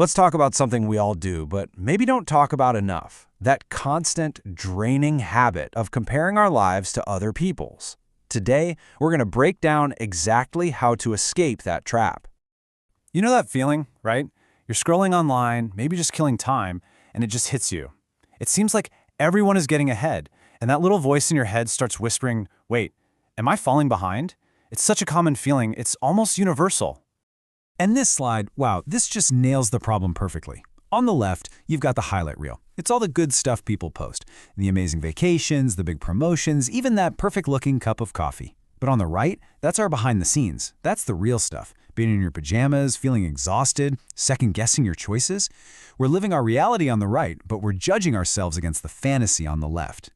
Let's talk about something we all do, but maybe don't talk about enough. That constant, draining habit of comparing our lives to other people's. Today, we're going to break down exactly how to escape that trap. You know that feeling, right? You're scrolling online, maybe just killing time, and it just hits you. It seems like everyone is getting ahead, and that little voice in your head starts whispering, wait, am I falling behind? It's such a common feeling, it's almost universal. And this slide, wow, this just nails the problem perfectly. On the left, you've got the highlight reel. It's all the good stuff people post. The amazing vacations, the big promotions, even that perfect-looking cup of coffee. But on the right, that's our behind the scenes. That's the real stuff. Being in your pajamas, feeling exhausted, second-guessing your choices. We're living our reality on the right, but we're judging ourselves against the fantasy on the left.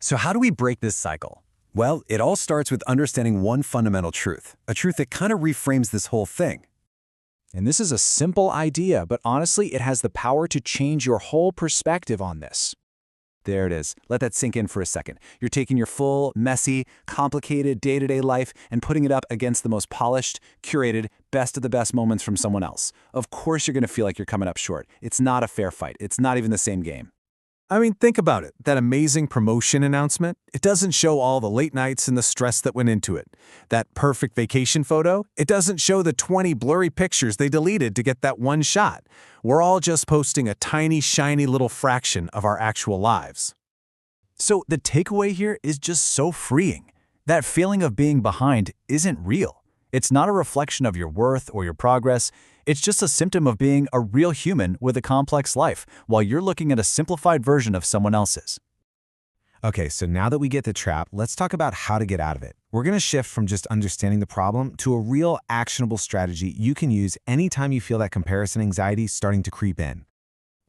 So how do we break this cycle? Well, it all starts with understanding one fundamental truth, a truth that kind of reframes this whole thing. And this is a simple idea, but honestly, it has the power to change your whole perspective on this. There it is. Let that sink in for a second. You're taking your full, messy, complicated day-to-day life and putting it up against the most polished, curated, best of the best moments from someone else. Of course you're going to feel like you're coming up short. It's not a fair fight. It's not even the same game. I mean, think about it. That amazing promotion announcement, it doesn't show all the late nights and the stress that went into it. That perfect vacation photo, it doesn't show the 20 blurry pictures they deleted to get that one shot. We're all just posting a tiny, shiny little fraction of our actual lives. So the takeaway here is just so freeing. That feeling of being behind isn't real. It's not a reflection of your worth or your progress. It's just a symptom of being a real human with a complex life, while you're looking at a simplified version of someone else's. Okay, so now that we get the trap, let's talk about how to get out of it. We're going to shift from just understanding the problem to a real actionable strategy you can use anytime you feel that comparison anxiety starting to creep in.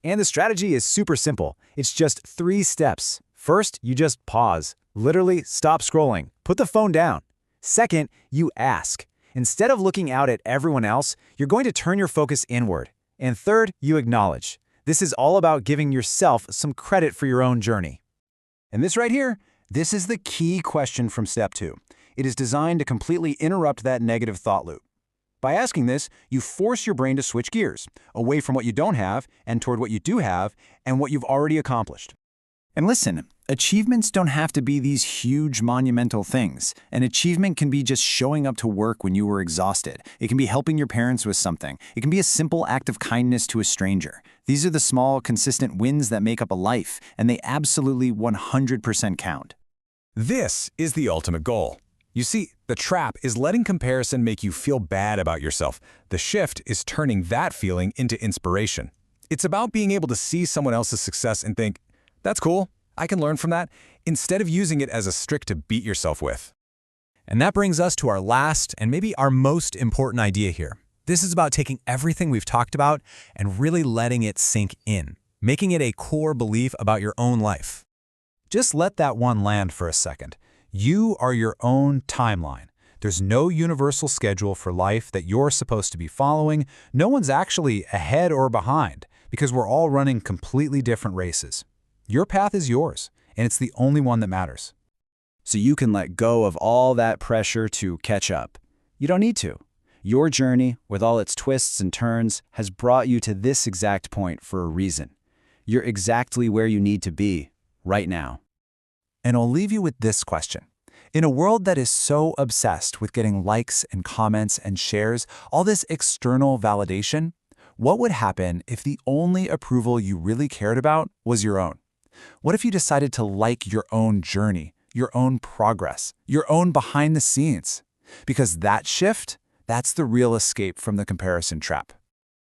And the strategy is super simple. It's just 3 steps. First, you just pause. Literally, stop scrolling. Put the phone down. Second, you ask. Instead of looking out at everyone else, you're going to turn your focus inward. And third, you acknowledge. This is all about giving yourself some credit for your own journey. And this right here, this is the key question from step 2. It is designed to completely interrupt that negative thought loop. By asking this, you force your brain to switch gears, away from what you don't have and toward what you do have and what you've already accomplished. And listen, achievements don't have to be these huge monumental things. An achievement can be just showing up to work when you were exhausted. It can be helping your parents with something. It can be a simple act of kindness to a stranger. These are the small, consistent wins that make up a life, and they absolutely 100% count. This is the ultimate goal. You see, the trap is letting comparison make you feel bad about yourself. The shift is turning that feeling into inspiration. It's about being able to see someone else's success and think, that's cool, I can learn from that, instead of using it as a stick to beat yourself with. And that brings us to our last and maybe our most important idea here. This is about taking everything we've talked about and really letting it sink in, making it a core belief about your own life. Just let that one land for a second. You are your own timeline. There's no universal schedule for life that you're supposed to be following. No one's actually ahead or behind because we're all running completely different races. Your path is yours, and it's the only one that matters. So you can let go of all that pressure to catch up. You don't need to. Your journey, with all its twists and turns, has brought you to this exact point for a reason. You're exactly where you need to be, right now. And I'll leave you with this question. In a world that is so obsessed with getting likes and comments and shares, all this external validation, what would happen if the only approval you really cared about was your own? What if you decided to like your own journey, your own progress, your own behind the scenes? Because that shift, that's the real escape from the comparison trap.